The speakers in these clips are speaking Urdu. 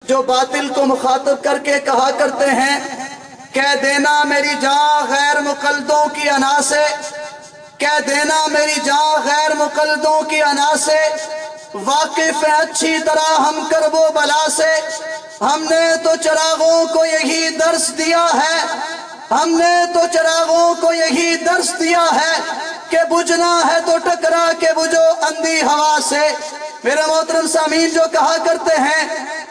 جو باطل کو مخاطب کر کے کہا کرتے ہیں کہہ دینا میری جاں غیر مقلدوں کی انا سے، کہہ دینا میری جاں غیر مقلدوں کی انا سے، واقف ہے اچھی طرح ہم کرب و بلا سے۔ ہم نے تو چراغوں کو یہی درس دیا ہے، ہم نے تو چراغوں کو یہی درس دیا ہے کہ بجھنا ہے تو ٹکرا کے بجھو اندھی ہوا سے۔ میرے محترم سامعین، جو کہا کرتے ہیں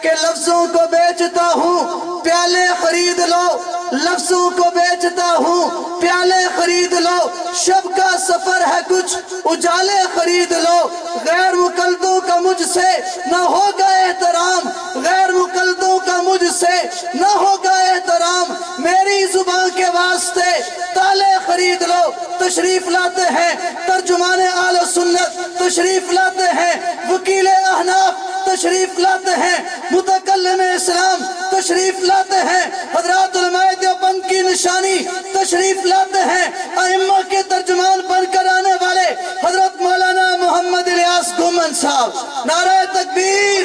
کہ لفظوں کو بیچتا ہوں پیالے خرید لو، لفظوں کو بیچتا ہوں پیالے خرید لو، شب کا سفر ہے کچھ اجالے خرید لو۔ غیر مقلدوں کا مجھ سے نہ ہوگا احترام، غیر مقلدوں کا مجھ سے نہ ہوگا احترام، میری زبان کے واسطے تالے خرید لو۔ تشریف لاتے ہیں ترجمان اہل سنت، تشریف لاتے ہیں وکیل احناف، تشریف لاتے ہیں متکلم اسلام، تشریف لاتے ہیں حضرات علماء دیوبند کی نشانی، تشریف لاتے ہیں ائمہ کے ترجمان بن کر آنے والے حضرت مولانا محمد الیاس گھومن صاحب۔ نعرہ تکبیر،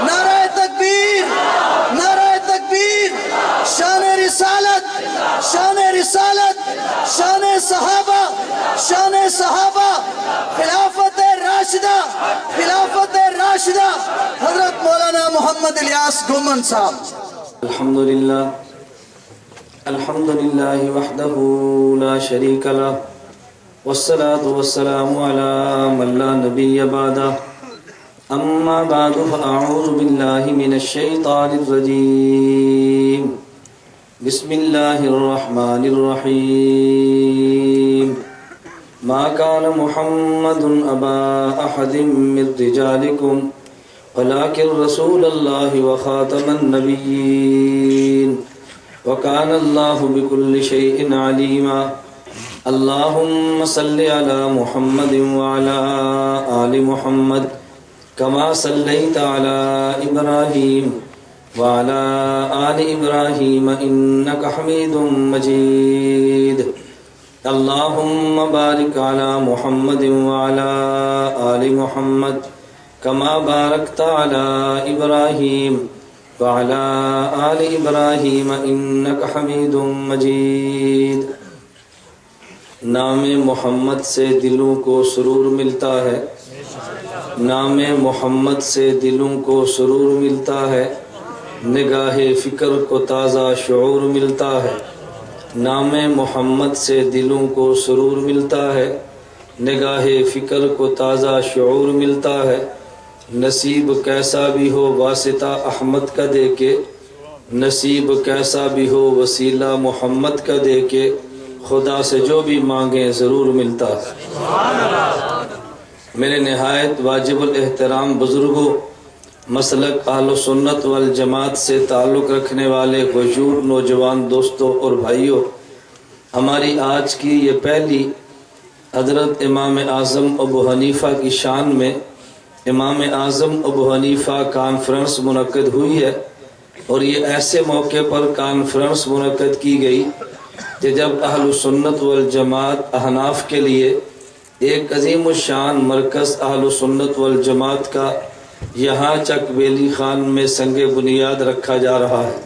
نعرہ تکبیر، نعرہ تکبیر۔ شان رسالت، شان رسالت، شان صحابہ، شان صحابہ، خلافت راشدہ، خلافت راشدہ، حضرت مولانا محمد الیاس گھومن صاحب۔ الحمدللہ الحمدللہ وحدہ لا شریک لہ والصلاة والسلام علی من لا نبی بعدہ، اما بعد فاعوذ باللہ من الشیطان الرجیم، بسم اللہ الرحمن الرحیم۔ ما كان محمد أبا أحد من رجالكم ولكن رسول الله وخاتم النبيين وكان الله بكل شيء عليما۔ اللهم صل على محمد وعلى آل محمد كما صليت على إبراهيم وعلى آل إبراهيم إنك حميد مجيد۔ اللهم بارك على محمد وعلى آل محمد كما باركت على إبراهيم وعلى آل إبراهيم إنك حميد مجيد۔ نام محمد سے دلوں کو سرور ملتا ہے، نام محمد سے دلوں کو سرور ملتا ہے، نگاہ فکر کو تازہ شعور ملتا ہے۔ نام محمد سے دلوں کو سرور ملتا ہے، نگاہ فکر کو تازہ شعور ملتا ہے۔ نصیب کیسا بھی ہو واسطہ احمد کا دے کے، نصیب کیسا بھی ہو وسیلہ محمد کا دے کے، خدا سے جو بھی مانگیں ضرور ملتا ہے۔ میرے نہایت واجب الاحترام بزرگوں، مسلک اہل سنت والجماعت سے تعلق رکھنے والے غیور نوجوان دوستوں اور بھائیوں، ہماری آج کی یہ پہلی حضرت امام اعظم ابو حنیفہ کی شان میں امام اعظم ابو حنیفہ کانفرنس منعقد ہوئی ہے، اور یہ ایسے موقع پر کانفرنس منعقد کی گئی کہ جب اہل سنت والجماعت احناف کے لیے ایک عظیم الشان مرکز اہل سنت والجماعت کا یہاں چک بیلی خان میں سنگ بنیاد رکھا جا رہا ہے۔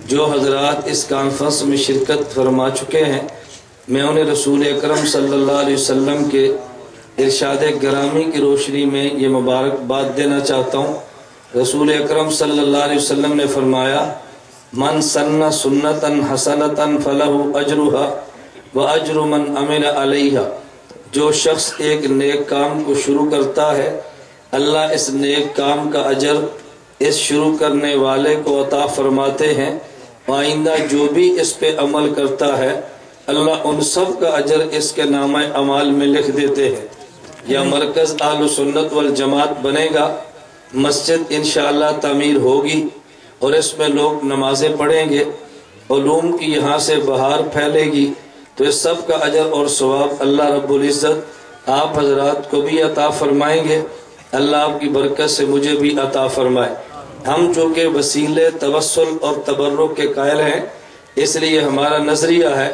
جو حضرات اس کانفرنس میں شرکت فرما چکے ہیں، میں انہیں رسول اکرم صلی اللہ علیہ وسلم کے ارشاد گرامی کی روشنی میں یہ مبارکباد دینا چاہتا ہوں۔ رسول اکرم صلی اللہ علیہ وسلم نے فرمایا، من سن سنتا حسنتا فلہ اجرھا واجر من عمل علیہا۔ جو شخص ایک نیک کام کو شروع کرتا ہے، اللہ اس نیک کام کا اجر اس شروع کرنے والے کو عطا فرماتے ہیں، آئندہ جو بھی اس پہ عمل کرتا ہے اللہ ان سب کا اجر اس کے نامہ اعمال میں لکھ دیتے ہیں۔ یہ مرکز اہل سنت والجماعت بنے گا، مسجد انشاءاللہ تعمیر ہوگی اور اس میں لوگ نمازیں پڑھیں گے، علوم کی یہاں سے بہار پھیلے گی، تو اس سب کا اجر اور ثواب اللہ رب العزت آپ حضرات کو بھی عطا فرمائیں گے۔ اللہ آپ کی برکت سے مجھے بھی عطا فرمائے۔ ہم چونکہ وسیلے توسل اور تبرک کے قائل ہیں، اس لیے ہمارا نظریہ ہے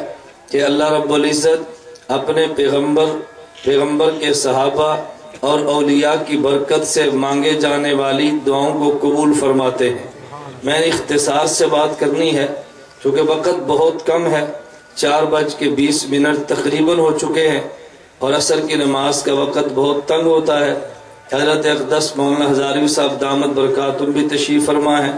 کہ اللہ رب العزت اپنے پیغمبر کے صحابہ اور اولیاء کی برکت سے مانگے جانے والی دعاؤں کو قبول فرماتے ہیں۔ میں نے اختصار سے بات کرنی ہے چونکہ وقت بہت کم ہے، 4:20 تقریباً ہو چکے ہیں اور عصر کی نماز کا وقت بہت تنگ ہوتا ہے۔ حضرت اقدس مولانا ہزاروی صاحب دامت برکاتہم بھی تشریف فرما ہے،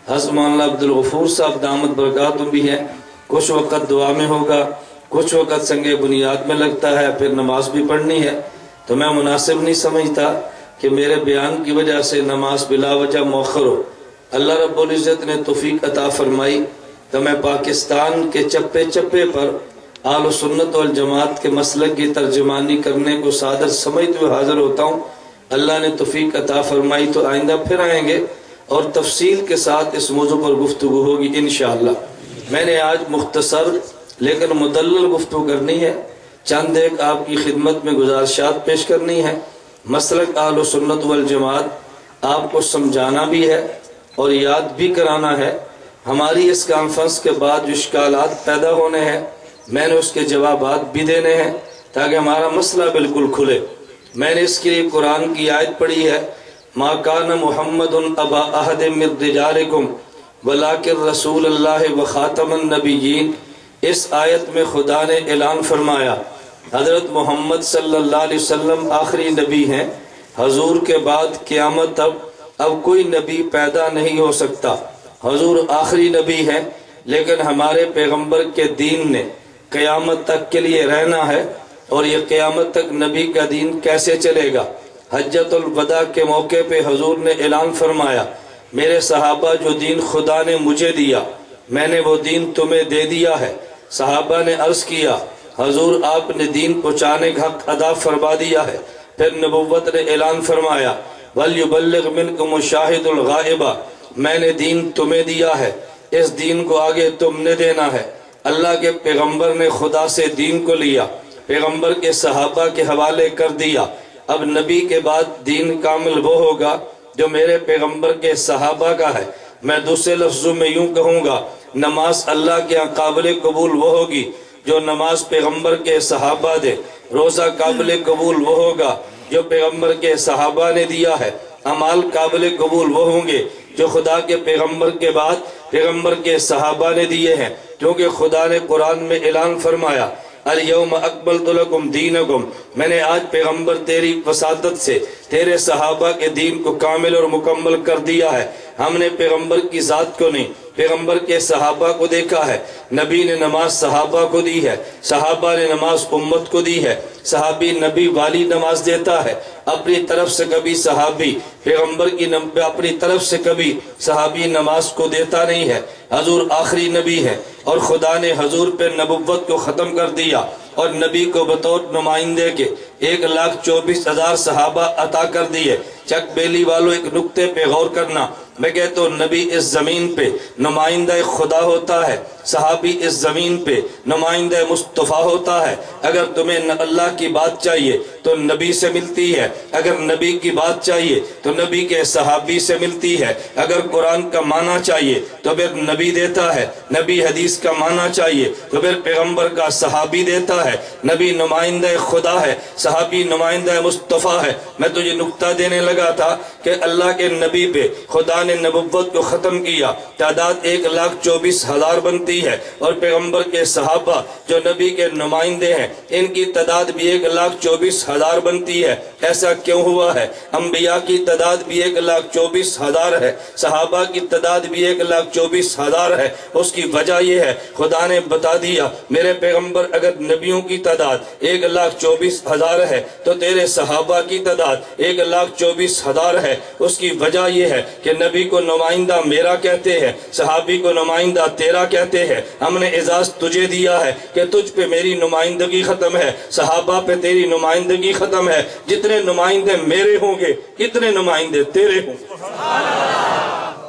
حضرت مولانا عبدالغفور صاحب دامت برکاتہم بھی ہیں۔ کچھ وقت دعا میں ہوگا، کچھ وقت سنگ بنیاد میں لگتا ہے، پھر نماز بھی پڑھنی ہے، تو میں مناسب نہیں سمجھتا کہ میرے بیان کی وجہ سے نماز بلا وجہ مؤخر ہو۔ اللہ رب العزت نے توفیق عطا فرمائی تو میں پاکستان کے چپے چپے پر اہل سنت والجماعت کے مسلک کی ترجمانی کرنے کو صادر سمجھتے ہوئے حاضر ہوتا ہوں۔ اللہ نے توفیق عطا فرمائی تو آئندہ پھر آئیں گے اور تفصیل کے ساتھ اس موضوع پر گفتگو ہوگی انشاءاللہ۔ میں نے آج مختصر لیکن مدلل گفتگو کرنی ہے، چند ایک آپ کی خدمت میں گزارشات پیش کرنی ہے۔ مسلک اہل سنت والجماعت آپ کو سمجھانا بھی ہے اور یاد بھی کرانا ہے۔ ہماری اس کانفرنس کے بعد جو اشکالات پیدا ہونے ہیں میں نے اس کے جوابات بھی دینے ہیں تاکہ ہمارا مسئلہ بالکل کھلے۔ میں نے اس کے لیے قرآن کی آیت پڑھی ہے، ما کان محمد ابا احد من رجالکم ولکن رسول اللہ وخاتم النبیین۔ اس آیت میں خدا نے اعلان فرمایا حضرت محمد صلی اللہ علیہ وسلم آخری نبی ہیں، حضور کے بعد قیامت تک اب کوئی نبی پیدا نہیں ہو سکتا۔ حضور آخری نبی ہیں، لیکن ہمارے پیغمبر کے دین نے قیامت تک کے لیے رہنا ہے، اور یہ قیامت تک نبی کا دین کیسے چلے گا؟ حجۃ الوداع کے موقع پہ حضور نے اعلان فرمایا، میرے صحابہ جو دین خدا نے مجھے دیا میں نے وہ دین تمہیں دے دیا ہے۔ صحابہ نے عرض کیا حضور آپ نے دین پہنچانے کا حق ادا فرما دیا ہے۔ پھر نبوت نے اعلان فرمایا وَلْيُبَلِّغْ مِنْكُمُ الشَّاهِدُ الْغَائِبَ، میں نے دین تمہیں دیا ہے، اس دین کو آگے تم نے دینا ہے۔ اللہ کے پیغمبر نے خدا سے دین کو لیا، پیغمبر کے صحابہ کے حوالے کر دیا۔ اب نبی کے بعد دین کامل وہ ہوگا جو میرے پیغمبر کے صحابہ کا ہے۔ میں دوسرے لفظوں میں یوں کہوں گا، نماز اللہ کے ہاں قابل قبول وہ ہوگی جو نماز پیغمبر کے صحابہ دے، روزہ قابل قبول وہ ہوگا جو پیغمبر کے صحابہ نے دیا ہے، اعمال قابل قبول وہ ہوں گے جو خدا کے پیغمبر کے بعد پیغمبر کے صحابہ نے دیے ہیں، کیونکہ خدا نے قرآن میں اعلان فرمایا الیوم اکملت لکم دینکم، میں نے آج پیغمبر تیری وساطت سے تیرے صحابہ کے دین کو کامل اور مکمل کر دیا ہے۔ ہم نے پیغمبر کی ذات کو نہیں پیغمبر کے صحابہ کو دیکھا ہے۔ نبی نے نماز صحابہ کو دی ہے، صحابہ نے نماز امت کو دی ہے۔ صحابی نبی والی نماز دیتا ہے، اپنی طرف سے کبھی صحابی پیغمبر کی اپنی طرف سے کبھی صحابی نماز کو دیتا نہیں ہے۔ حضور آخری نبی ہے اور خدا نے حضور پہ نبوت کو ختم کر دیا اور نبی کو بطور نمائندے کے 1,24,000 صحابہ عطا کر دیے۔ چک بیلی والوں ایک نقطے پہ غور کرنا، میں کہتا ہوں نبی اس زمین پہ نمائندہ خدا ہوتا ہے، صحابی اس زمین پہ نمائندہ مصطفیٰ ہوتا ہے۔ اگر تمہیں اللہ کی بات چاہیے تو نبی سے ملتی ہے، اگر نبی کی بات چاہیے تو نبی کے صحابی سے ملتی ہے، اگر قرآن کا معنی چاہیے تو پھر نبی دیتا ہے، نبی حدیث کا معنی چاہیے تو پھر پیغمبر کا صحابی دیتا ہے۔ نبی نمائندہ خدا ہے، صحابی نمائندہ مصطفیٰ ہے۔ میں تجھے نقطہ دینے لگا تھا کہ اللہ کے نبی پہ خدا نے نبوت کو ختم کیا، تعداد 1,24,000 بنتی ہے، اور پیغمبر کے صحابہ جو نبی کے نمائندے ہیں ان کی تعداد بھی 1,24,000 بنتی ہے۔ ایسا کیوں ہوا ہے؟ انبیاء کی تعداد بھی 1,24,000 ہے، صحابہ کی تعداد بھی 1,24,000 ہے۔ اس کی وجہ یہ ہے خدا نے بتا دیا میرے پیغمبر اگر نبیوں کی تعداد 1,24,000 ہے تو تیرے صحابہ کی تعداد 1,24,000 ہے۔ اس کی وجہ یہ ہے کہ نبی کو نمائندہ میرا کہتے ہیں، صحابی کو نمائندہ تیرا کہتے ہیں۔ ہم نے اعزاز تجھے دیا ہے کہ تجھ پہ میری نمائندگی ختم ہے، صحابہ پہ تیری نمائندگی ختم ہے۔ جتنے نمائندے میرے ہوں گے اتنے نمائندے تیرے ہوں گے،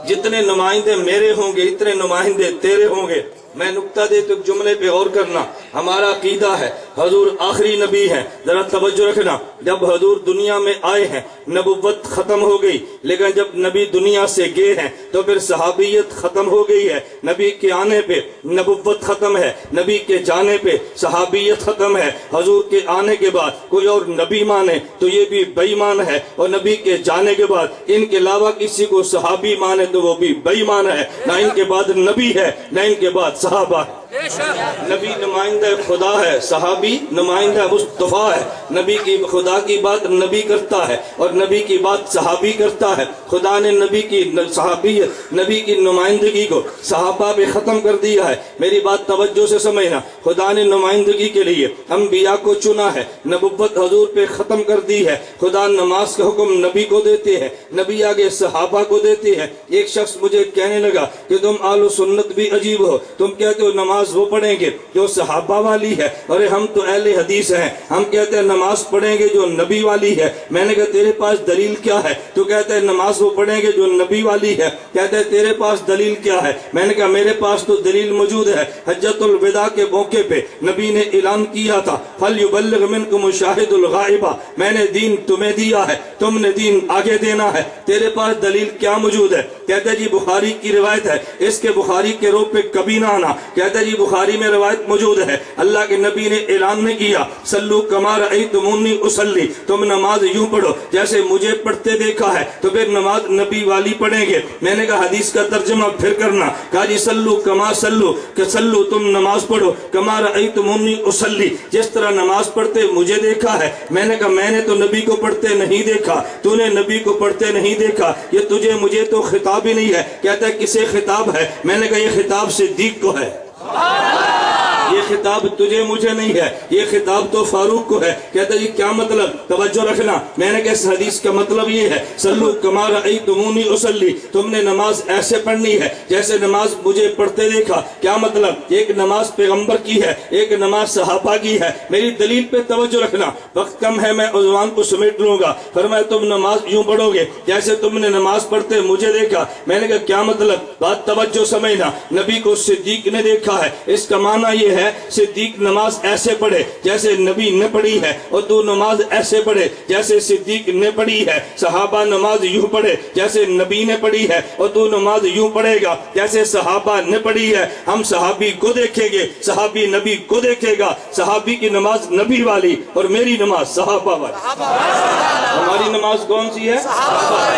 جتنے نمائندے میرے ہوں گے اتنے نمائندے تیرے ہوں گے۔ میں نقطہ دے تو جملے پہ غور کرنا، ہمارا عقیدہ ہے حضور آخری نبی ہیں. ذرا توجہ رکھنا، جب حضور دنیا میں آئے ہیں نبوت ختم ہو گئی، لیکن جب نبی دنیا سے گئے ہیں تو پھر صحابیت ختم ہو گئی ہے. نبی کے آنے پہ نبوت ختم ہے، نبی کے جانے پہ صحابیت ختم ہے. حضور کے آنے کے بعد کوئی اور نبی مانے تو یہ بھی بے ایمان ہے، اور نبی کے جانے کے بعد ان کے علاوہ کسی کو صحابی مانے تو وہ بھی بے ایمان ہے. نہ ان کے بعد نبی ہے، نہ ان کے بعد صحابہ ہے. نبی نمائندہ خدا ہے، صحابی نمائندہ مصطفیٰ ہے. نبی کی خدا کی بات نبی کرتا ہے اور نبی کی بات صحابی کرتا ہے. خدا نے نبی کی صحابیت، نبی کی نمائندگی کو صحابہ پہ ختم کر دیا ہے. میری بات توجہ سے سمجھنا، خدا نے نمائندگی کے لیے انبیاء کو چنا ہے، نبوت حضور پہ ختم کر دی ہے. خدا نماز کا حکم نبی کو دیتے ہیں، نبی آگے صحابہ کو دیتے ہیں. ایک شخص مجھے کہنے لگا کہ تم آل سنت بھی عجیب ہو، تم کہتے ہو نماز وہ پڑھیں گے جو صحابہ والی ہے. ارے ہم تو اہل حدیث ہیں، ہم کہتے ہیں نماز پڑھیں گے جو نبی والی ہے. میں نے کہا تیرے پاس دلیل کیا ہے؟ تو کہتے ہیں نماز وہ پڑھیں گے جو نبی والی ہے. کہتے ہیں تیرے پاس دلیل کیا ہے؟ میں نے کہا میرے پاس تو دلیل موجود ہے. حجۃ الوداع کے موقع پہ نبی نے اعلان کیا تھا فَلْيُبَلِّغْ مِنْكُمُ الشَّاهِدُ الْغَائِبَ، میں نے دین تمہیں دیا ہے، تم نے دین آگے دینا ہے. تیرے پاس دلیل کیا موجود ہے؟ کہتے جی بخاری کی روایت ہے، اس کے بخاری کے روپ پہ کبھی نہ آنا. کہتے جی بخاری میں روایت موجود ہے، اللہ کے نبی نے اعلان نہیں کیا صلو کما رأیتمونی اصلی، تم نماز یوں پڑھو جیسے مجھے پڑھتے دیکھا ہے. تو پھر نماز نبی والی پڑھیں گے. میں نے کہا حدیث کا ترجمہ پھر کرنا. کہا جی سلو کما سلو، کہ سلو تم نماز پڑھو کما رأیتمونی اصلی، جس طرح نماز پڑھتے مجھے دیکھا ہے. میں نے کہا میں نے تو نبی کو پڑھتے نہیں دیکھا، تو نے نبی کو پڑھتے نہیں دیکھا، یہ تجھے مجھے تو خطاب ہی نہیں ہے. کہتا ہے کسے خطاب ہے؟ میں نے کہا یہ خطاب صدیق کو ہے، یہ خطاب تجھے مجھے نہیں ہے، یہ خطاب تو فاروق کو ہے. کہتا ہے یہ کیا مطلب؟ توجہ رکھنا. میں نے کہا اس حدیث کا مطلب یہ ہے سلو کما رأیتمونی اصلی، تم نے نماز ایسے پڑھنی ہے جیسے نماز مجھے پڑھتے دیکھا. کیا مطلب؟ ایک نماز پیغمبر کی ہے، ایک نماز صحابہ کی ہے. میری دلیل پہ توجہ رکھنا، وقت کم ہے میں عنوان کو سمیٹ لوں گا. فرمایا تم نماز یوں پڑھو گے جیسے تم نے نماز پڑھتے مجھے دیکھا. میں نے کہا کیا مطلب؟ بات توجہ سمجھنا. نبی کو صدیق نے دیکھا ہے، اس کا معنی یہ ہے صدیق نماز ایسے پڑھے جیسے نبی نے پڑھی ہے، اور تو نماز ایسے پڑھے جیسے صدیق نے پڑھی ہے. صحابہ نماز یوں پڑھے جیسے نبی نے پڑھی ہے، اور تو نماز یوں پڑھے گا جیسے صحابہ نے پڑھی ہے. ہم صحابی کو دیکھیں گے، صحابی نبی کو دیکھے گا. صحابی کی نماز نبی والی اور میری نماز صحابہ والی. ہماری نماز کون سی ہے؟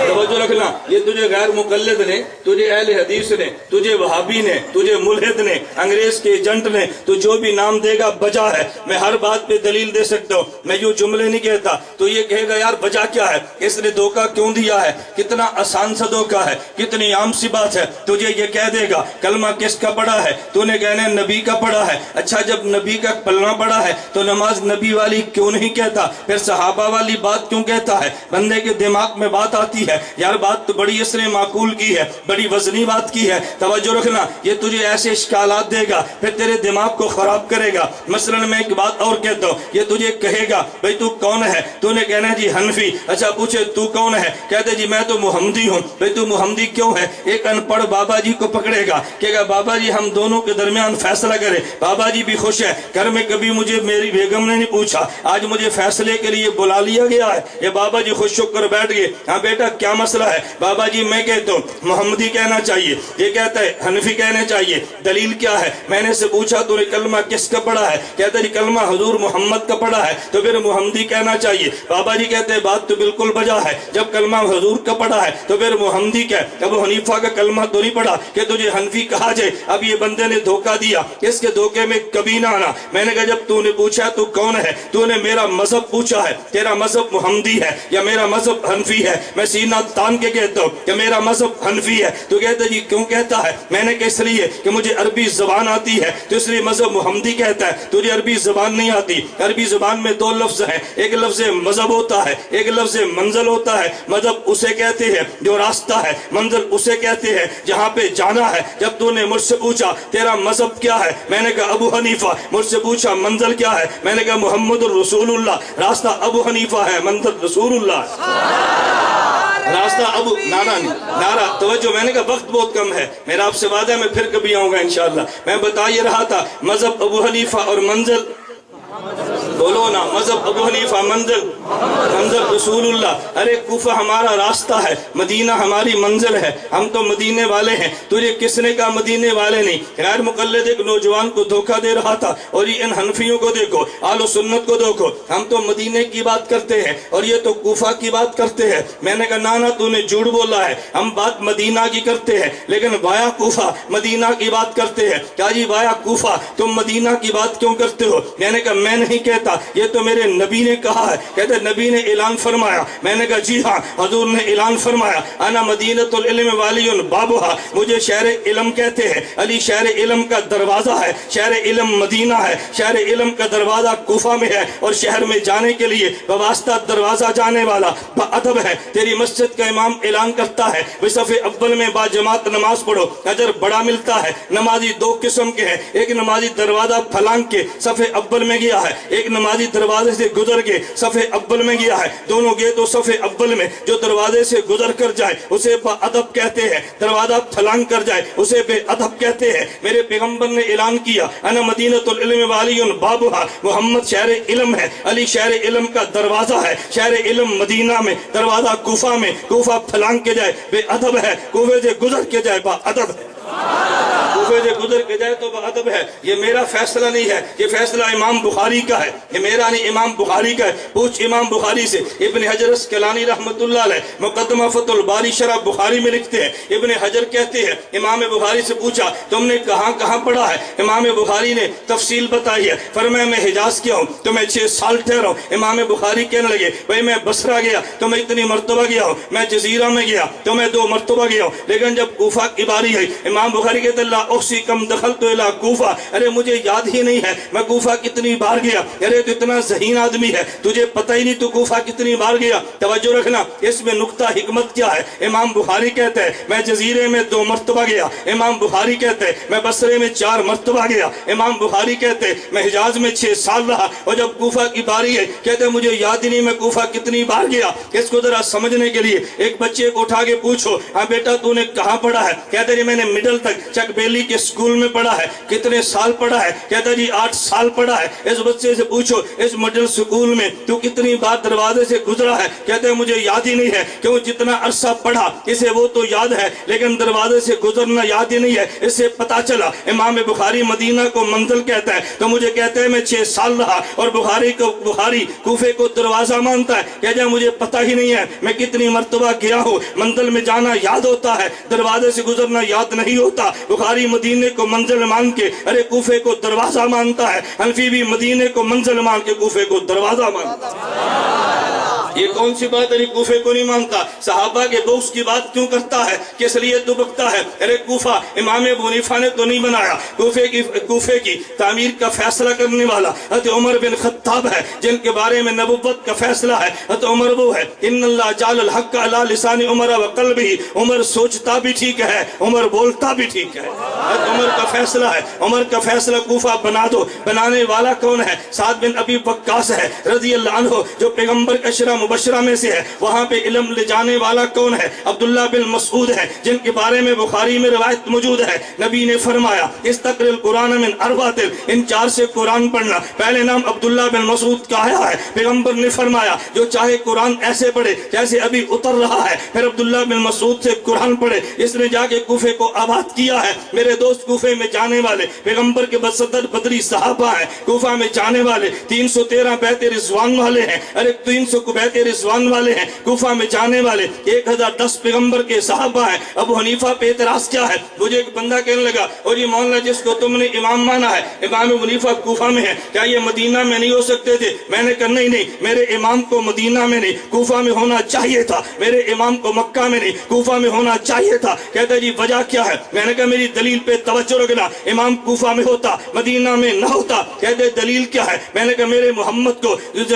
توجہ رکھنا. یہ تجھے غیر مقلد نے، تجھے اہل حدیث نے، تجھے وہابی نے، تجھے ملحد نے، انگریز کے ایجنٹ نے، تو جو بھی نام دے گا بجا ہے. میں ہر بات پہ دلیل دے سکتا ہوں، میں یوں جملے نہیں کہتا. تو یہ کہے گا یار بجا کیا ہے، اس نے دھوکہ کیوں دیا ہے؟ کتنا آسان سا دھوکہ ہے، کتنی عام سی بات ہے. تجھے یہ کہہ دے گا کلمہ کس کا پڑھا ہے، تو نے کہنا نبی کا پڑھا ہے. اچھا جب نبی کا کلمہ پڑھا ہے تو نماز نبی والی کیوں نہیں کہتا، پھر صحابہ والی بات کیوں کہتا ہے؟ بندے کے دماغ میں بات آتی ہے یار بات تو بڑی اس نے معقول کی ہے، بڑی وزنی بات کی ہے. توجہ رکھنا. یہ تجھے ایسے اشکالات دے گا، پھر تیرے دماغ کو خراب کرے گا. مثلا میں ایک بات اور کہتا ہوں، یہ تجھے کہے گا بھئی تو کون ہے، تو نے کہنا جی حنفی. اچھا پوچھے تو کون ہے، کہتے جی میں تو محمدی ہوں. بھئی تو محمدی کیوں ہے؟ ایک ان پڑھ بابا جی کو پکڑے گا، کہے گا بابا جی ہم دونوں کے درمیان فیصلہ کرے. بابا جی بھی خوش ہے، گھر میں کبھی مجھے میری بیگم نے نہیں پوچھا، آج مجھے فیصلے کے لیے بلا لیا گیا ہے. یہ بابا جی خوش ہو کر بیٹھ گئے. ہاں بیٹا کیا مسئلہ ہے؟ بابا جی میں کہتا ہوں محمدی کہنا چاہیے، یہ کہتا ہے حنفی کہنے چاہیے. دلیل کیا ہے؟ میں نے سے پوچھا تو نے کلمہ کس کا پڑھا ہے؟ کہتا جی کلمہ حضور محمد کا پڑھا ہے، تو پھر محمدی کہنا چاہیے. بابا جی کہتے ہیں بات تو بالکل بجا ہے، جب کلمہ حضور کا پڑھا ہے تو پھر محمدی کہہ. ابو حنیفہ کا کلمہ تو نہیں پڑھا کہ تجھے حنفی کہا جائے. اب یہ بندے نے دھوکہ دیا، اس کے دھوکے میں کبھی نہ آنا. میں نے کہا جب تو نے پوچھا تو کون ہے، تو نے میرا مذہب پوچھا ہے، تیرا مذہب محمدی ہے یا میرا مذہب حنفی ہے؟ میں سینہ تان کے کہتا ہوں کہ میرا مذہب حنفی ہے. تو کہتا جی کیوں کہتا ہے؟ میں نے کہا اس لیے کہ مجھے عربی زبان آتی ہے، تو اس لیے مذہب محمدی کہتا ہے. تجھے عربی زبان نہیں آتی. عربی زبان میں دو لفظ ہیں، ایک لفظ مذہب ہوتا ہے، ایک لفظ منزل ہوتا ہے. مذہب اسے کہتے ہیں جو راستہ ہے، منزل اسے کہتے ہیں جہاں پہ جانا ہے. جب تو نے مجھ سے پوچھا تیرا مذہب کیا ہے، میں نے کہا ابو حنیفہ. مجھ سے پوچھا منزل کیا ہے، میں نے کہا محمد الرسول اللہ. راستہ ابو حنیفہ ہے، منزل رسول اللہ. راستہ ابو نارا توجہ، میں نے کہا وقت بہت کم ہے، میرا آپ سے وعدہ ہے میں پھر کبھی آؤں گا انشاءاللہ۔ میں بتا یہ رہا تھا مذہب ابو حنیفہ اور منزل، بولو نا، مذہب ابو حنیفہ منزل رسول اللہ۔ ارے کوفہ ہمارا راستہ ہے، مدینہ ہماری منزل ہے، ہم تو مدینے والے ہیں، تجھے کس نے کہا مدینے والے نہیں؟ غیر مقلد ایک نوجوان کو دھوکہ دے رہا تھا، اور یہ ان حنفیوں کو دیکھو، اہل سنت کو دیکھو، ہم تو مدینے کی بات کرتے ہیں اور یہ تو کوفہ کی بات کرتے ہیں۔ میں نے کہا نانا تو نے جھوٹ بولا ہے، ہم بات مدینہ کی کرتے ہیں لیکن وایا کوفہ مدینہ کی بات کرتے ہیں۔ کہا جی وایا کوفہ تم مدینہ کی بات کیوں کرتے ہو؟ میں نے کہا میں نہیں کہتا، یہ تو میرے نبی نے کہا ہے۔ کہتے نبی نے اعلان فرمایا۔ میں نے کہا جی ہاں حضور نے اعلان فرمایا، انا مدینۃ العلم والی بابھا، مجھے شہر علم کہتے ہیں، علی شہر علم کا دروازہ ہے، شہر علم مدینہ ہے، شہر علم کا دروازہ کوفہ میں ہے، اور شہر میں جانے کے لیے بواسطہ دروازہ جانے والا بادب ہے۔ تیری مسجد کا امام اعلان کرتا ہے صف اول میں با جماعت نماز پڑھو، اجر بڑا ملتا ہے۔ نمازی دو قسم کے ہیں، ایک نمازی دروازہ پھلانگ کے صف اول میں گیا ہے، ایک نمازی دروازے سے گزر کے صف اول میں گیا ہے۔ دونوں گئے تو صف اول میں، جو دروازے سے گزر کر جائے اسے با ادب کہتے ہیں، دروازہ پھلانگ کر جائے اسے بے ادب کہتے ہیں۔ میرے پیغمبر نے اعلان کیا انا مدینۃ العلم والی بابھا، محمد شہر علم ہے، علی شہر علم کا دروازہ ہے، شہر علم مدینہ میں، دروازہ کوفہ میں، کوفہ پھلانگ کے جائے بے ادب ہے، کوفے سے گزر کے جائے با ادب ہے، کوفے سے گزر کے جائے تو ادب ہے۔ یہ میرا فیصلہ نہیں ہے، یہ فیصلہ امام بخاری کا ہے، یہ میرا نہیں امام بخاری کا ہے۔ پوچھ امام بخاری سے، ابن حجر اسقلانی رحمۃ اللہ علیہ مقدمہ فتح الباری شرح بخاری میں لکھتے ہیں، ابن حجر کہتے ہیں امام بخاری سے پوچھا تم نے کہاں کہاں پڑھا ہے؟ امام بخاری نے تفصیل بتائی ہے، فرمایا میں حجاز کیا ہوں تو میں 6 سال ٹھہرا ہوں۔ امام بخاری کہنے لگے بھائی میں بصرہ گیا تو میں اتنی مرتبہ گیا ہوں، میں جزیرہ میں گیا تو میں 2 مرتبہ گیا ہوں، لیکن جب کوفہ کی باری ہے امام بخاری کہتے اللہ احصی کم دخلت الی کوفہ، ارے مجھے یاد ہی نہیں ہے میں کوفہ کتنی بار گیا۔ ارے تو اتنا ذہین آدمی ہے تجھے پتہ ہی نہیں تو کوفہ کتنی بار گیا۔ توجہ رکھنا، اس میں نقطہ حکمت کیا ہے؟ امام بخاری کہتے ہیں میں جزیرے میں 2 مرتبہ گیا، امام بخاری کہتے ہیں میں بصرے میں 4 مرتبہ گیا، امام بخاری کہتے ہیں میں حجاز میں 6 سال رہا، اور جب کوفہ کی باری ہے کہتے ہیں مجھے یاد ہی نہیں میں کوفہ کتنی بار گیا۔ اس کو ذرا سمجھنے کے لیے ایک بچے کو اٹھا کے پوچھو ہاں بیٹا تو نے کہاں پڑھا ہے؟ کہتے ہیں میں نے مڈل تک چک بیلی کے اسکول میں پڑھا ہے۔ کتنے سال پڑھا ہے؟ کہتا جی 8 سال پڑھا ہے۔ اس بچے سے پوچھو اس مڈل اسکول میں تو کتنی بار دروازے سے گزرا ہے؟ کہتے ہیں مجھے یاد ہی نہیں ہے، کیوں جتنا عرصہ پڑھا اسے وہ تو یاد ہے لیکن دروازے سے گزرنا یاد ہی نہیں ہے۔ اس سے پتا چلا امام بخاری مدینہ کو منزل کہتا ہے تو مجھے کہتے ہیں میں 6 سال رہا، اور بخاری کوفے کو دروازہ مانتا ہے۔ کہتا ہے مجھے پتا ہی نہیں ہے میں کتنی مرتبہ گیا ہوں، منزل میں جانا یاد ہوتا ہے، دروازے سے گزرنا یاد نہیں ہوتا۔ بخاری مدینے کو منزل مان کے ارے کوفے کو دروازہ مانتا ہے، حنفی بھی مدینے کو منزل مان کے کوفے کو دروازہ مانتا ہے۔ یہ کون سی بات ہے کوفے کو نہیں مانتا؟ صحابہ کے بغض کی بات کیوں کرتا ہے؟ کس لیے تو بکتا ہے؟ ارے کوفہ امام ابو حنیفہ نے تو نہیں بنایا، کوفے کی تعمیر کا فیصلہ کرنے والا حضرت عمر بن خطاب ہے، جن کے بارے میں نبوت کا فیصلہ ہے حضرت عمر وہ ہے ان اللہ جعل الحق علی لسان عمر وقلبہ، عمر سوچتا بھی ٹھیک ہے، عمر بولتا بھی ٹھیک ہے۔ حضرت عمر کا فیصلہ ہے، عمر کا فیصلہ کوفہ بنا دو۔ بنانے والا کون ہے؟ سعد بن ابی وقاص ہے رضی اللہ عنہ، جو پیغمبر کا عشرہ مبشرہ میں سے ہے۔ وہاں پہ علم لے جانے والا کون ہے؟ عبداللہ بن مسعود ہے، جن کے بارے میں بخاری میں روایت موجود ہے، نبی نے فرمایا استقر القرآن من اربعۃ، ان 4 سے قرآن پڑھنا۔ پہلے نام عبداللہ بن مسعود کا ہے، پیغمبر نے فرمایا جو چاہے قرآن ایسے پڑھے جیسے ابھی اتر رہا ہے، پھر عبداللہ بن مسعود سے قرآن پڑھے۔ اس نے جا کے کوفے کو آباد کیا ہے۔ میرے دوست کوفے میں جانے والے پیغمبر کے بصدر بدری صحابہ ہیں، کوفہ میں جانے والے 313 بیعت رضوان والے ہیں، ارے 300 بیعت رضوان والے ہیں، کوفہ میں جانے والے 1010 پیغمبر کے صحابہ ہیں۔ ابو حنیفہ پہ اعتراض کیا ہے؟ مجھے ایک بندہ کہنے لگا اور یہ مولانا جس کو تم نے امام مانا ہے امام ابو حنیفہ کوفہ میں ہے، کیا یہ مدینہ میں نہیں ہو سکتے تھے؟ میں نے کہا نہیں، میرے امام کو مدینہ میں نہیں کوفہ میں ہونا چاہیے تھا، میرے امام کو مکہ میں نہیں کوفہ میں ہونا چاہیے تھا۔ کہتا جی وجہ کیا ہے؟ میں نے کہا میری دلیل پہ توجہ رکھنا، امام کوفہ میں ہوتا مدینہ میں نہ ہوتا۔ کہتے دلیل کیا ہے؟ میں نے کہا میرے محمد کو اس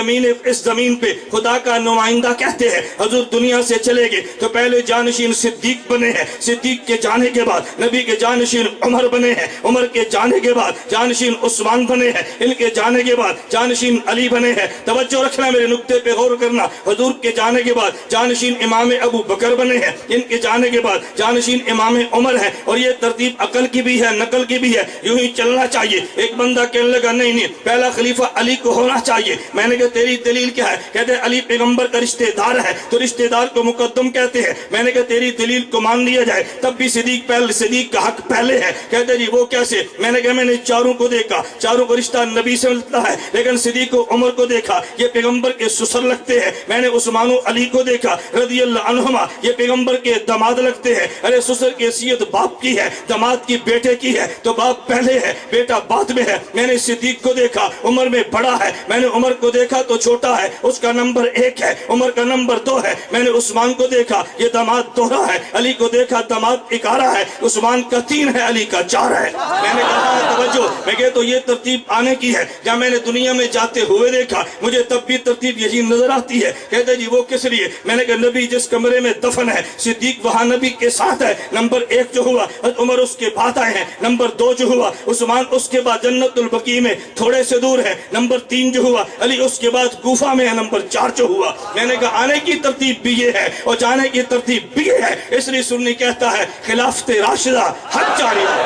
زمین پہ خدا کا نمائندہ کہتے ہیں حضور دنیا سے چلے گئے تو پہلے جانشین صدیق بنے ہیں، صدیق کے جانے کے بعد نبی کے جانشین عمر بنے ہیں، عمر کے جانے کے بعد جانشین عثمان بنے ہیں، ان کے جانے کے بعد جانشین علی بنے ہیں۔ توجہ رکھنا، میرے نقطے پہ غور کرنا، حضور کے جانے کے بعد جانشین امام ابو بکر بنے ہیں، ان کے جانے کے بعد جانشین امام عمر ہے، اور یہ ترتیب عقل کی بھی ہے، نقل کی بھی ہے، یوں ہی چلنا چاہیے۔ ایک بندہ کہنے لگا نہیں پہلا خلیفہ علی کو ہونا چاہیے۔ میں نے کہا تیری دلیل کیا ہے؟ کہتے ہیں علی پیغمبر کا رشتہ دار ہے تو رشتہ دار کو مقدم کہتے ہیں۔ میں نے کہا تیری دلیل کو مان لیا جائے تب بھی صدیق کا حق پہلے ہے۔ کہتے جی وہ کیسے؟ میں نے کہا میں نے چاروں کو دیکھا، چاروں کا رشتہ نبی سے ملتا ہے، لیکن صدیق و عمر کو دیکھا یہ پیغمبر کے سسر لگتے ہیں۔ میں نے عثمان و علی کو دیکھا رضی اللہ عنہما، یہ پیغمبر کے داماد لگتے ہیں۔ ارے سسر کی حیثیت باپ کی ہے، داماد کی بیٹے کی ہے، تو باپ پہلے ہے بیٹا بعد میں ہے۔ میں نے صدیق کو دیکھا عمر میں بڑا ہے، میں نے عمر کو دیکھا تو چھوٹا ہے، اس کا نمبر 1 ہے، عمر کا نمبر 2 ہے۔ میں نے عثمان کو دیکھا یہ داماد دوہرا ہے، علی کو دیکھا داماد 11 ہے، عثمان کا 3 ہے، علی کا 4 ہے۔ میں نے کہا توجہ، میں کہتا یہ ترتیب آنے کی ہے۔ جب میں نے دنیا میں جاتے ہوئے دیکھا مجھے تب بھی ترتیب یہی نظر آتی ہے۔ کہتے جی وہ کس لیے؟ میں نے کہا نبی جس کمرے میں دفن ہے صدیق وہاں نبی کے ساتھ ہے، نمبر 1 جو ہوا عمر اس کے بعد آئے ہیں، نمبر 2 جو ہوا عثمان اس کے بعد جنت البقیع میں تھوڑے سے دور ہے، نمبر 3 جو ہوا علی اس کے بعد کوفہ میں ہے، نمبر 4 جو ہوا۔ میں نے کہا آنے کی ترتیب بھی یہ ہے اور جانے کی ترتیب بھی یہ ہے۔ اس لیے سنی کہتا ہے خلافت راشدہ حق جاری ہے،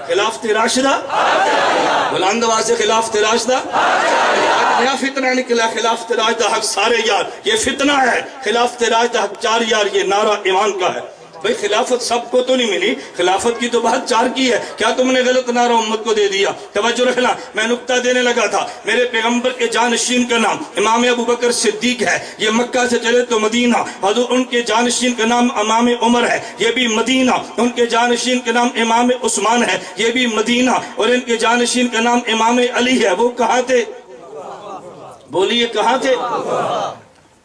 خلافت راشدہ بلند آواز سے خلافت راشدہ۔ نیا فتنہ نکلا خلافت راشدہ حق سارے یار، یہ فتنہ ہے خلافت راشدہ حق 4 یار، یہ نعرہ ایمان کا ہے۔ بھئی خلافت سب کو تو نہیں ملی، خلافت کی تو بات 4 کی ہے، کیا تم نے غلط نعرہ امت کو دے دیا؟ توجہ رکھنا، میں نکتہ دینے لگا تھا۔ میرے پیغمبر کے جانشین کا نام امام ابو بکر صدیق ہے، یہ مکہ سے چلے تو مدینہ۔ حضور ان کے جانشین کا نام امام عمر ہے، یہ بھی مدینہ۔ ان کے جانشین کا نام امام عثمان ہے، یہ بھی مدینہ۔ اور ان کے جانشین کا نام امام علی ہے، وہ کہاں تھے؟ بولیے کہاں تھے؟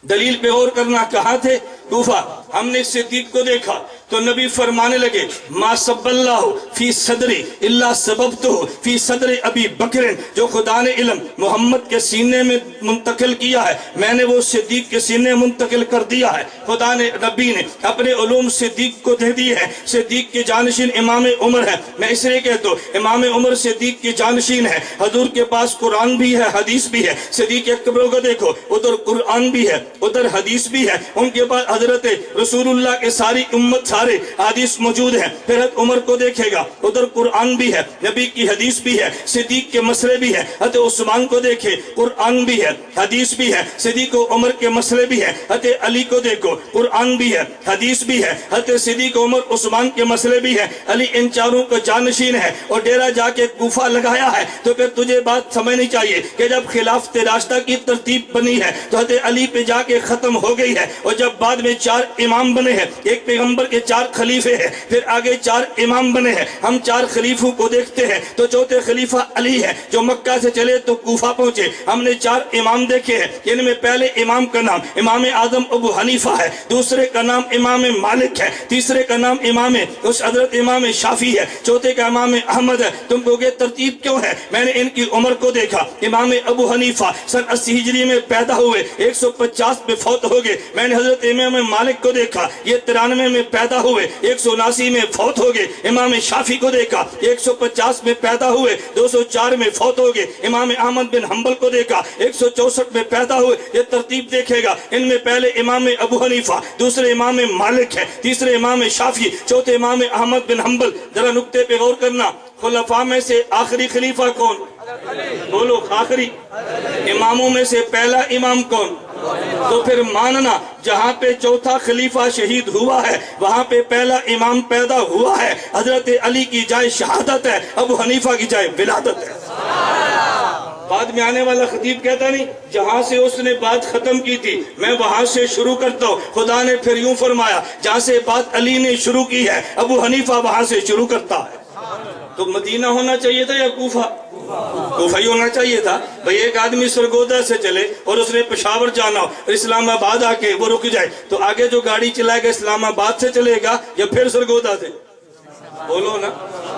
دلیل پہ غور کرنا، کہاں تھے؟ کوفہ۔ ہم نے صدیق کو دیکھا تو نبی فرمانے لگے ما سب اللہ فی صدری اللہ سببتہ فی صدر ابی بکر، جو خدا نے علم محمد کے سینے میں منتقل کیا ہے میں نے وہ صدیق کے سینے منتقل کر دیا ہے۔ خدا نے نبی نے اپنے علوم صدیق کو دے دیے ہیں۔ صدیق کے جانشین امام عمر ہے، میں اس لیے کہتا ہوں امام عمر صدیق کے جانشین ہے۔ حضور کے پاس قرآن بھی ہے، حدیث بھی ہے۔ صدیق اکبر کو دیکھو، ادھر قرآن بھی ہے، ادھر حدیث بھی ہے۔ ان کے پاس حضرت رسول اللہ کے ساری امت سارے حدیث موجود ہیں۔ پھر حضرت عمر کو دیکھے گا، ادھر قرآن بھی ہے، نبی کی حدیث بھی ہے، صدیق کے مسئلے بھی ہے۔ حضرت عثمان کو دیکھے، قرآن بھی ہے، حدیث بھی ہے، صدیق و عمر کے مسئلے بھی ہے۔ حضرت علی کو دیکھو، قرآن بھی ہے، حدیث بھی ہے، حضرت صدیق عمر عثمان کے مسئلے بھی ہے۔ علی ان چاروں کا جانشین ہے اور ڈیرہ جا کے کوفہ لگایا ہے۔ تو پھر تجھے بات سمجھنی چاہیے کہ جب خلافت راشدہ کی ترتیب بنی ہے تو حضرت علی پہ جا کے ختم ہو گئی ہے، اور جب بعد میں 4 امام بنے ہیں، ایک پیغمبر کے 4 خلیفے ہیں، پھر آگے 4 امام بنے ہیں۔ ہم 4 خلیفوں کو دیکھتے ہیں تو چوتھے خلیفہ علی ہے جو مکہ سے چلے تو کوفہ پہنچے۔ ہم نے 4 امام دیکھے ہیں، ان میں پہلے امام کا نام امام اعظم ابو حنیفہ ہے، دوسرے کا نام امام مالک ہے، تیسرے کا نام حضرت امام شافعی ہے، چوتھے کا امام احمد ہے۔ تم کو یہ ترتیب کیوں ہے؟ میں نے ان کی عمر کو دیکھا، امام ابو حنیفہ سن 80 ہجری میں پیدا ہوئے، 150 میں فوت ہو گئے۔ میں نے حضرت امام مالک کو دیکھا، یہ 93 میں پیدا ہوئے، 179 میں فوت ہو گئے۔ امام شافعی کو دیکھا، 150 میں پیدا ہوئے، 204 میں فوت ہو گئے۔ امام احمد بن حنبل کو دیکھا، 164 میں پیدا ہوئے۔ یہ ترتیب دیکھے گا، ان میں پہلے امام ابو حنیفہ، دوسرے امام مالک ہے، تیسرے امام شافعی، چوتھے امام احمد بن حنبل۔ ذرا نقطے پہ غور کرنا، خلفاء میں سے آخری خلیفہ کون؟ بولو آخری۔ اماموں میں سے پہلا امام کون؟ تو پھر ماننا جہاں پہ چوتھا خلیفہ شہید ہوا ہے وہاں پہ پہلا امام پیدا ہوا ہے۔ حضرت علی کی جائے شہادت ہے، ابو حنیفہ کی جائے ولادت ہے۔ بعد میں آنے والا خطیب کہتا نہیں جہاں سے اس نے بات ختم کی تھی میں وہاں سے شروع کرتا ہوں۔ خدا نے پھر یوں فرمایا جہاں سے بات علی نے شروع کی ہے ابو حنیفہ وہاں سے شروع کرتا ہے۔ تو مدینہ ہونا چاہیے تھا یا کوفہ؟ کوفہ ہی ہونا چاہیے تھا۔ بھئی ایک آدمی سرگودا سے چلے اور اس نے پشاور جانا ہو، اسلام آباد آ کے وہ رک جائے تو آگے جو گاڑی چلائے گا اسلام آباد سے چلے گا یا پھر سرگودا سے؟ بولو نا۔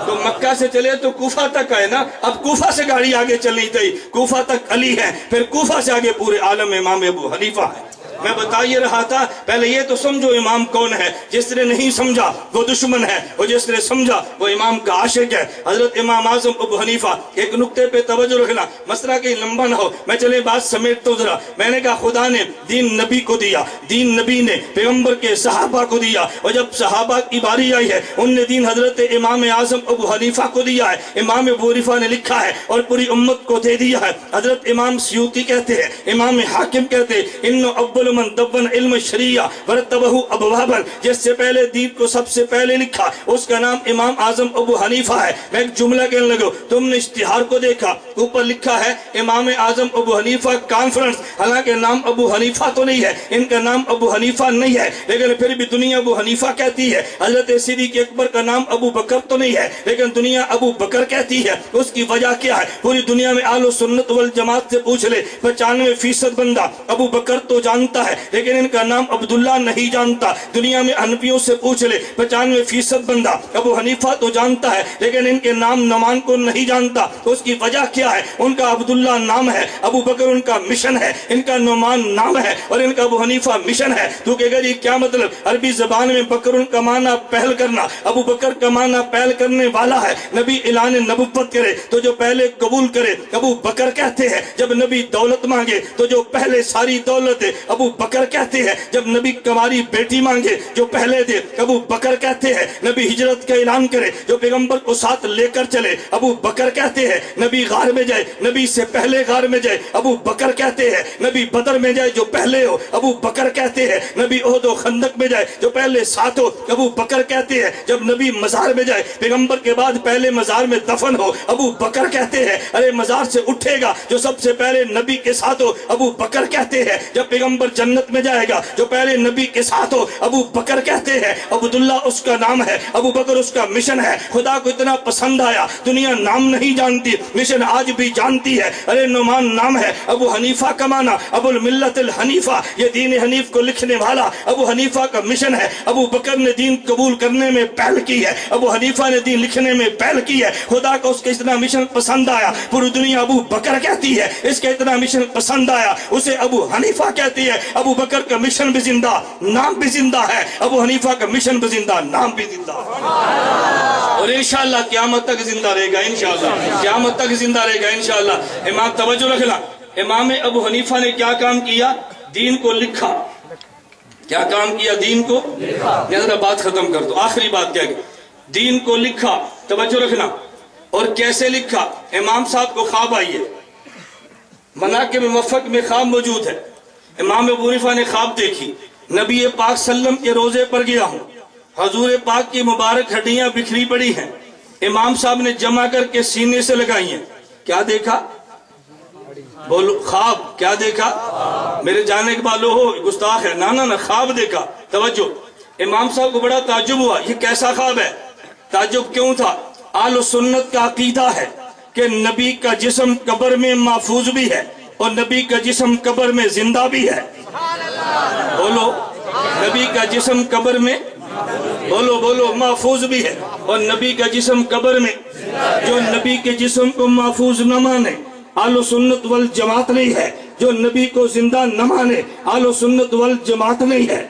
تو مکہ سے چلے تو کوفہ تک آئے نا، اب کوفہ سے گاڑی آگے چلنی تھی، کوفہ تک علی ہے، پھر کوفہ سے آگے پورے عالم امام ابو حنیفہ ہے۔ میں بتا یہ رہا تھا پہلے یہ تو سمجھو امام کون ہے. جس نے نہیں سمجھا وہ دشمن ہے, اور جس نے سمجھا وہ امام کا عاشق ہے. حضرت امام اعظم ابو حنیفہ, ایک نقطے پہ توجہ رکھنا, مسئلہ کہیں لمبا نہ ہو, میں چلے بات سمیٹ تو ذرا. میں نے کہا خدا نے دین نبی کو دیا, دین نبی نے پیغمبر کے صحابہ کو دیا, اور جب صحابہ کی باری آئی ہے ان نے دین حضرت امام اعظم ابو حنیفہ کو دیا ہے. امام ابو حنیفہ نے لکھا ہے اور پوری امت کو دے دیا ہے. حضرت امام سیوطی کہتے ہیں, امام حاکم کہتے ہیں, انو اول من دون علم شریعہ ورتبہ ابوابا, جس سے پہلے دین کو سب سے پہلے لکھا اس کا نام امام اعظم ابو حنیفہ ہے. میں ایک جملہ کہنے لگا, تم نے اشتہار کو دیکھا, اوپر لکھا ہے امام اعظم ابو حنیفہ کانفرنس, حالانکہ نام ابو حنیفہ تو نہیں ہے, ان کا نام ابو حنیفہ نہیں ہے, لیکن پھر بھی دنیا ابو حنیفہ کہتی ہے. حضرت صدیق اکبر کا نام ابو بکر تو نہیں ہے, لیکن دنیا ابو بکر کہتی ہے. اس کی وجہ کیا ہے؟ پوری دنیا میں اہل سنت والجماعت سے پوچھ لے, 95% بندہ ابو بکر تو جانتا ہے, لیکن ان کا نام عبداللہ نہیں جانتا. دنیا میں حنفیوں سے پوچھ لے, 95% بندہ ابو حنیفہ تو جانتا ہے, لیکن ان کے نام نعمان کو نہیں جانتا. اس کی وجہ کیا ہے؟ ان کا عبداللہ نام ہے, ابو بکر ان کا مشن ہے, ان کا نعمان نام ہے, اور ان کا ابو حنیفہ مشن ہے. تو کہ اگر یہ کیا مطلب؟ عربی زبان میں بکر ان کا معنی پہل کرنا, ابو بکر کا معنی پہل کرنے والا ہے. نبی اعلان نبوت کرے تو جو پہلے قبول کرے ابو بکر کہتے ہیں. جب نبی دولت مانگے تو جو پہلے ساری دولت ہے ابو بکر کہتے ہیں. جب نبی کماری بیٹی مانگے جو پہلے دے ابو بکر کہتے ہیں. نبی ہجرت کا اعلان کرے جو پیغمبر کو ساتھ لے کر چلے ابو بکر کہتے ہیں. نبی غار میں جائے, نبی سے پہلے غار میں جائے ابو بکر کہتے ہیں. نبی بدر میں جائے جو پہلے ہو ابو بکر کہتے ہیں. نبی احد و خندق میں جائے جو پہلے ساتھ ہو ابو بکر کہتے ہیں. جب نبی مزار میں جائے پیغمبر کے بعد پہلے مزار میں دفن ہو ابو بکر کہتے ہیں. ارے مزار سے اٹھے گا جو سب سے پہلے نبی کے ساتھ ہو ابو بکر کہتے ہیں. جب پیغمبر جنت میں جائے گا جو پہلے نبی کے ساتھ ہو ابو بکر کہتے ہیں. عبداللہ اس کا نام ہے, ابو بکر اس کا مشن ہے. خدا کو اتنا پسند آیا, دنیا نام نہیں جانتی, مشن آج بھی جانتی ہے. ارے نعمان نام ہے, ابو حنیفہ کا معنی ابو الملت الحنیفہ, یہ دین حنیف کو لکھنے والا ابو حنیفہ کا مشن ہے. ابو بکر نے دین قبول کرنے میں پہل کی ہے, ابو حنیفہ نے دین لکھنے میں پہل کی ہے. خدا کو اس کا اتنا مشن پسند آیا, پوری دنیا ابو بکر کہتی ہے. اس کا اتنا مشن پسند آیا, اسے ابو حنیفہ کہتی ہے. ابو بکر کا مشن بھی زندہ, نام بھی زندہ ہے. ابو حنیفہ کا مشن بھی زندہ, نام بھی زندہ, اور انشاءاللہ قیامت تک زندہ رہے گا. انشاءاللہ قیامت تک زندہ رہے گا انشاءاللہ. امام توجہ رکھنا, امام ابو حنیفہ نے کیا کام کیا؟ دین کو لکھا. کیا کام کیا؟ دین کو لکھا. ذرا بات ختم کر دو, آخری بات کیا کہ دین کو لکھا. توجہ رکھنا, اور کیسے لکھا؟ امام صاحب کو خواب آئی ہے, مناقب موفق میں خواب موجود ہے. امام ابو حنیفہ نے خواب دیکھی, نبی پاک صلی اللہ علیہ وسلم کے روزے پر گیا ہوں, حضور پاک کی مبارک ہڈیاں بکھری پڑی ہیں, امام صاحب نے جمع کر کے سینے سے لگائی ہیں. کیا دیکھا؟ بولو خواب. کیا دیکھا؟ میرے جانے کے بعد ہو گستاخ ہے, نہ خواب دیکھا. توجہ, امام صاحب کو بڑا تعجب ہوا, یہ کیسا خواب ہے؟ تعجب کیوں تھا؟ اہل سنت کا عقیدہ ہے کہ نبی کا جسم قبر میں محفوظ بھی ہے اور نبی کا جسم قبر میں زندہ بھی ہے. بولو, نبی کا جسم قبر میں, بولو محفوظ بھی ہے, اور نبی کا جسم قبر میں. جو نبی کے جسم کو محفوظ نہ مانے اہل سنت والجماعت نہیں ہے. جو نبی کو زندہ نہ مانے اہل سنت والجماعت نہیں ہے,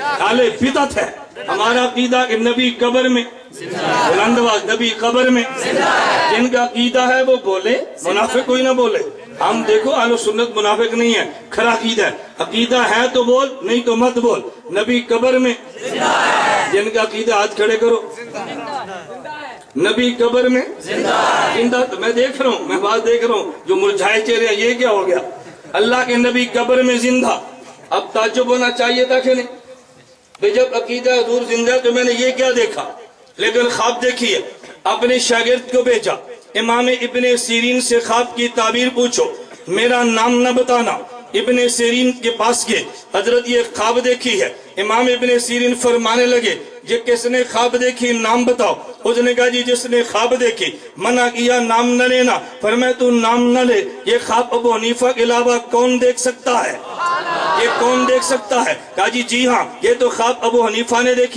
اہل بدعت ہے. ہمارا عقیدہ کہ نبی قبر میں, بلند آواز, نبی قبر میں. جن کا عقیدہ ہے وہ بولے, منافق کوئی نہ بولے. ہم دیکھو اہل سنت منافق نہیں ہے, کھرا عقیدہ ہے. عقیدہ ہے تو بول, نہیں تو مت بول. نبی قبر میں, جن کا عقیدہ ہاتھ کھڑے کرو. نبی قبر میں زندہ. میں دیکھ رہا ہوں, میں بات دیکھ رہا ہوں, جو مرجھائے چہرے ہیں, یہ کیا ہو گیا؟ اللہ کے نبی قبر میں زندہ. اب تعجب ہونا چاہیے تھا کہ نہیں؟ جب عقیدہ حضور زندہ ہے تو میں نے یہ کیا دیکھا؟ لیکن خواب دیکھیے. اپنے شاگرد کو بھیجا, امام ابن سیرین سے خواب کی تعبیر پوچھو, میرا نام نہ بتانا. ابن سیرین کے پاس گئے, حضرت یہ خواب دیکھی ہے. امام ابن سیرین فرمانے لگے, یہ کس نے خواب دیکھی, نام بتاؤ. اس نے کہا جی جس نے خواب دیکھی. منع کیا نام نہ لینا, فرمایا تو نام نہ لے, یہ خواب ابو حنیفہ کے علاوہ کون دیکھ سکتا ہے؟ یہ کون دیکھ سکتا ہے؟ کہا جی ہاں, یہ تو خواب ابو حنیفہ نے دیکھی.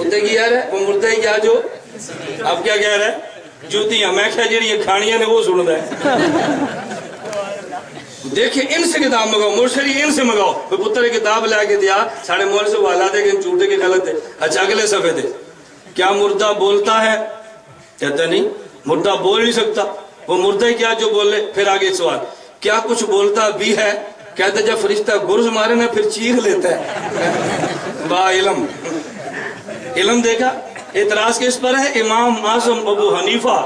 اتنے کی کہہ رہا ہے وہ مردے کیا جو اب کیا کہہ رہا ہے جوتیاں میں کہا جڑی کھانیاں نے وہ سن رہا ہے دیکھیں ان سے کتاب منگاؤ مرشری ان سے منگاؤ پتر کتاب لے کے دیا ساڑھے مول سے والا دے کہ جھوٹے کے غلط ہے اچھا اگلے صفحے تھے کیا مردہ بولتا ہے کہتا نہیں مردہ بول نہیں سکتا وہ مردہ ہی کیا جو بولے پھر آگے سوال کیا کچھ بولتا بھی ہے کہتا جب فرشتہ گرز مارے نا پھر چیخ لیتا ہے با علم علم دیکھا اعتراض کس پر ہے امام اعظم ابو حنیفہ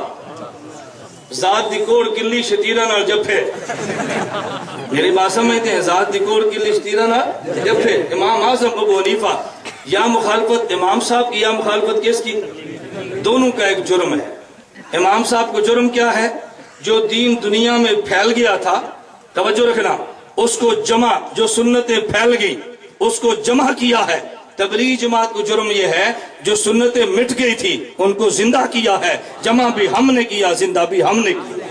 ذات دی کوڑ کلی شتیرہ نال جپے میری بات سمجھتے ہیں ذات دی کوڑ کلی شتیرہ نال جپے امام اعظم ابو حنیفہ یا مخالفت امام صاحب کی یا مخالفت کس کی دونوں کا ایک جرم ہے امام صاحب کو جرم کیا ہے جو دین دنیا میں پھیل گیا تھا توجہ رکھنا اس کو جمع جو سنتیں پھیل گئی اس کو جمع کیا ہے تبلیغ جماعت کو جرم یہ ہے جو سنتیں مٹ گئی تھی ان کو زندہ کیا ہے جمع بھی ہم نے کیا زندہ بھی ہم نے کیا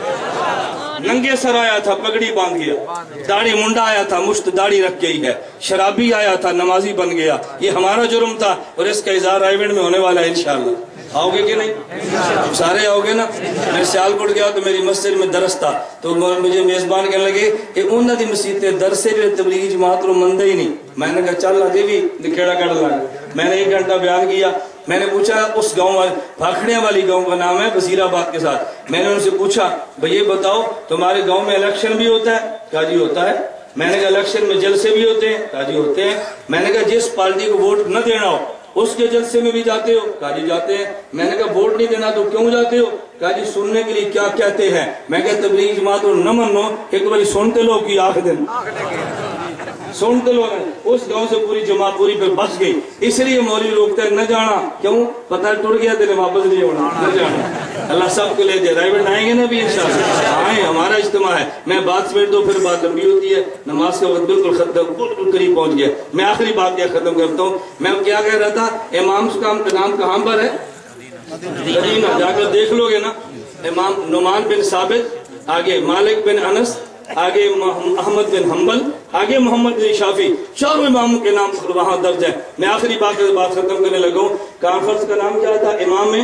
ننگے سر آیا تھا پگڑی باندھ گیا داڑھی منڈا آیا تھا مشت داڑھی رکھ گئی ہے شرابی آیا تھا نمازی بن گیا یہ ہمارا جرم تھا اور اس کا اظہار رائیوڈ میں ہونے والا ہے انشاءاللہ آؤ گے کہ نہیں سارے آؤ گے نا میں سیالکوٹ گیا تو میری مسجد میں درس تھا تو مجھے میزبان کہنے لگے کہ انہوں نے مسجد درس سے جو تبلیغی جماعت رو مندے ہی نہیں میں نے کہا چل آگے بھی نکھیڑا کر لگا میں نے 1 گھنٹہ بیان کیا میں نے پوچھا اس گاؤں والے بھاکھڑیاں والی گاؤں کا نام ہے وزیر آباد کے ساتھ میں نے ان سے پوچھا بھئی یہ بتاؤ تمہارے گاؤں میں الیکشن بھی ہوتا ہے کہا جی ہوتا ہے میں نے کہا الیکشن میں جلسے بھی ہوتے ہیں کہا جی ہوتے ہیں میں نے کہا جس پارٹی کو ووٹ نہ دینا ہو اس کے جلسے میں بھی جاتے ہو کہا جی جاتے ہیں میں نے کہا ووٹ نہیں دینا تو کیوں جاتے ہو کہا جی سننے کے لیے کیا کہتے ہیں میں کہا تبلیغ جماعت نہ منو ایک باری سنتے لو کی آنکھ دن سنتے لوگ اس گاؤں سے پوری جماعت پوری پہ بچ گئی اس لیے مولوی لوگ تک نہ جانا کیوں پتہ ٹوٹ گیا تیرے واپس نہیں ہونا نہ جانا اللہ سب کو لے دے رائیوڈ آئیں گے نا بھی انشاءاللہ آئیں ہمارا اجتماع ہے میں بات سمیٹ دو پھر بات لمبی ہوتی ہے نماز کا وقت بالکل ختم بالکل قریب پہنچ گیا میں آخری بات کیا ختم کرتا ہوں میں کیا کہہ رہا تھا امام کا نام کہاں پر ہے مدینہ جا کر دیکھ لو گے نا امام نعمان بن ثابت آگے مالک بن انس آگے احمد بن حنبل آگے محمد بن شافعی چاروں اماموں کے نام وہاں درج ہے میں آخری بات ختم کرنے لگا ہوں کانفرنس کا نام کیا تھا امام میں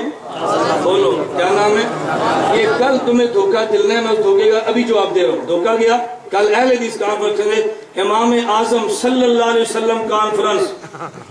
بولو کیا نام ہے یہ کل تمہیں دھوکہ دلنے میں دھوکے گا ابھی جواب دے رہا ہوں دھوکہ گیا کل اہل حدیث کانفرنس میں امام اعظم صلی اللہ علیہ وسلم کانفرنس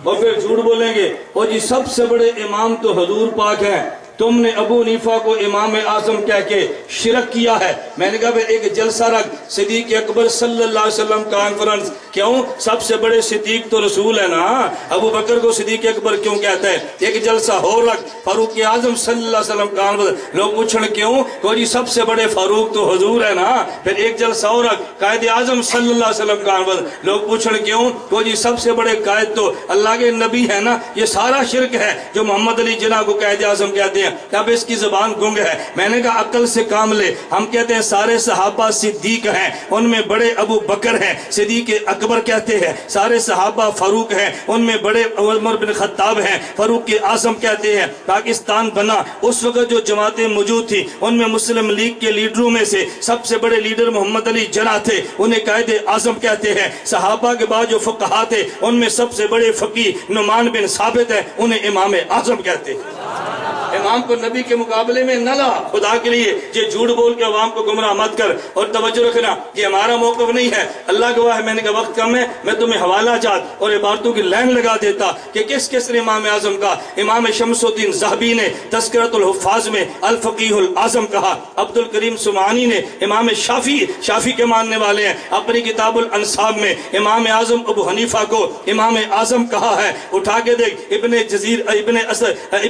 اور پھر جھوٹ بولیں گے اور جی سب سے بڑے امام تو حضور پاک ہیں تم نے ابو حنیفہ کو امام اعظم کہہ کے شرک کیا ہے میں نے کہا پھر ایک جلسہ رکھ صدیق اکبر صلی اللہ علیہ وسلم کانفرنس کیوں سب سے بڑے صدیق تو رسول ہے نا ابو بکر کو صدیق اکبر کیوں کہتا ہے ایک جلسہ ہو رکھ فاروق اعظم صلی اللہ علیہ وسلم کانفرنس لوگ پوچھن کیوں کہ جی سب سے بڑے فاروق تو حضور ہے نا پھر ایک جلسہ ہو رکھ قائد اعظم صلی اللہ علیہ وسلم کانفرنس لوگ پوچھن کیوں کہ جی سب سے بڑے قائد تو اللہ کے نبی ہے نا یہ سارا شرک ہے جو محمد علی جناح کو قائد اعظم کہتے ہیں اب اس کی زبان گنگ ہے میں نے کہا عقل سے کام لے ہم کہتے ہیں سارے صحابہ صدیق ہیں ان میں بڑے ابو بکر ہیں صدیق اکبر کہتے ہیں سارے صحابہ فاروق ہیں ان میں بڑے عمر بن خطاب ہیں فاروق اعظم کہتے ہیں پاکستان بنا اس وقت جو جماعتیں موجود تھی ان میں مسلم لیگ کے لیڈروں میں سے سب سے بڑے لیڈر محمد علی جناح تھے انہیں قائد اعظم کہتے ہیں صحابہ کے بعد جو فقہا تھے ان میں سب سے بڑے فقی نعمان بن ثابت ہیں انہیں امام اعظم کہتے ہیں امام کو نبی کے مقابلے میں نہ لا خدا کے لیے یہ جھوٹ بول کے عوام کو گمراہ مت کر اور توجہ رکھنا یہ ہمارا موقف نہیں ہے اللہ گواہ ہے میں نے کہا وقت کم ہے میں تمہیں حوالہ جات اور عبارتوں کی لائن لگا دیتا کہ کس کس نے امام اعظم کا امام شمس الدین ذہبی نے تذکرۃ الحفاظ میں الفقیہ الاعظم کہا عبد الکریم سمعانی نے امام شافعی کے ماننے والے ہیں اپنی کتاب الانصاب میں امام اعظم ابو حنیفہ کو امام اعظم کہا ہے اٹھا کے دیکھ ابن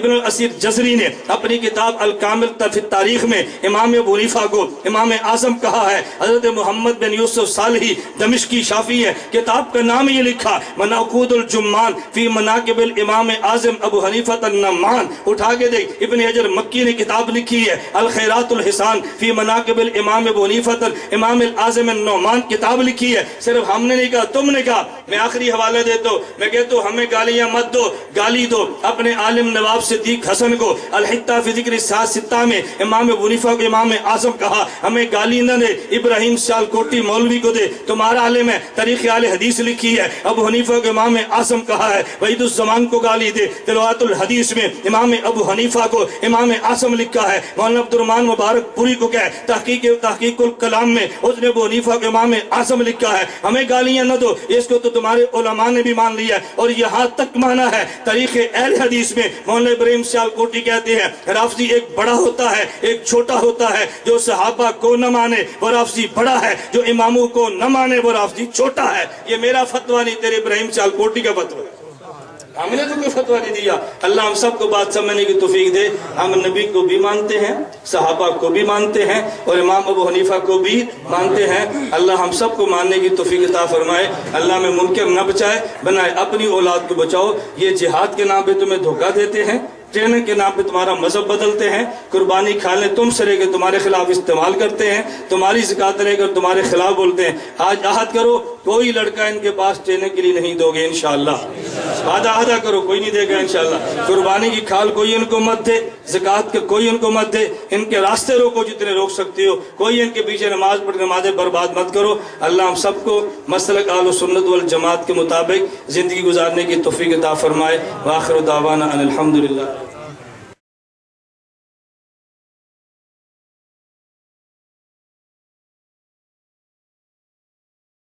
الاسیر جزری نے اپنی کتاب الکامل فی التاریخ میں امام ابو حنیفہ کو امام اعظم کہا ہے حضرت محمد بن یوسف صالحی دمشقی شافعی ہے کتاب کا نام یہ لکھا مناقود الجمان فی مناقب الامام اعظم ابو حنیفہ النعمان اٹھا کے دیکھ ابن حجر مکی نے کتاب لکھی ہے الخیرات الحسان فی مناقب الامام ابو حنیفہ امام الاعظم النعمان کتاب لکھی ہے صرف ہم نے نہیں کہا تم نے کہا میں آخری حوالہ دیتا ہوں میں کہتا ہوں ہمیں گالیاں مت دو گالی دو اپنے عالم نواب صدیق حسن کو الحتہ فی ذکر سات ستہ میں امام ابو حنیفہ کو امام اعظم کہا، ہمیں گالی نہ دے، ابراہیم سیالکوٹی مولوی کو دے، تمہارا عالم ہے، طریق اہل حدیث لکھی ہے، ابو حنیفہ کو امام اعظم کہا ہے، وحید الزمان کو گالی دے، تلاوت الحدیث میں امام ابو حنیفہ کو امام اعظم لکھا ہے، مولانا عبد الرحمن مبارک پوری کو کہے تحقیق الکلام میں اس نے ابو حنیفہ کو امام اعظم لکھا ہے، ہمیں گالیاں نہ دو، اس کو تو تمہارے علماء نے بھی مان لیا ہے، اور یہاں تک مانا ہے تاریخ اہل حدیث میں مولانا ابراہیم سیالکوٹی کہتے ہیں رافضی ایک بڑا ہوتا ہے ایک چھوٹا ہوتا ہے، جو صحابہ کو نہ مانے وہ رافضی بڑا ہے، جو اماموں کو نہ مانے وہ رافضی چھوٹا ہے۔ یہ میرا فتویٰ نہیں، تیرے ابراہیم سیالکوٹی کا فتویٰ ہے، ہم نے تو کوئی فتویٰ نہیں دیا۔ اللہ ہم سب کو بات سمجھنے کی توفیق دے، ہم نبی کو بھی مانتے ہیں، صحابہ کو بھی مانتے ہیں، اور امام ابو حنیفہ کو بھی مانتے ہیں۔ اللہ ہم سب کو ماننے کی توفیق عطا فرمائے، اللہ میں منکر نہ بچائے، بنائے اپنی اولاد کو بچاؤ۔ یہ جہاد کے نام پہ تمہیں دھوکہ دیتے ہیں، ٹریننگ کے نام پہ تمہارا مذہب بدلتے ہیں، قربانی کھالنے تم سے لے کے تمہارے خلاف استعمال کرتے ہیں، تمہاری زکات لے کر تمہارے خلاف بولتے ہیں۔ آج عہد کرو کوئی لڑکا ان کے پاس ٹریننگ کے لیے نہیں دو گے انشاءاللہ، وعدہ کرو کوئی نہیں دے گا انشاءاللہ۔ قربانی کی کھال کوئی ان کو مت دے، زکات کے کوئی ان کو مت دے، ان کے راستے روکو جتنے روک سکتے ہو، کوئی ان کے پیچھے نماز پڑھ نمازیں برباد مت کرو۔ اللہ ہم سب کو مسلک اہل سنت والجماعت کے مطابق زندگی گزارنے کی توفیق عطا فرمائے۔ وآخر دعوانا ان الحمدللہ۔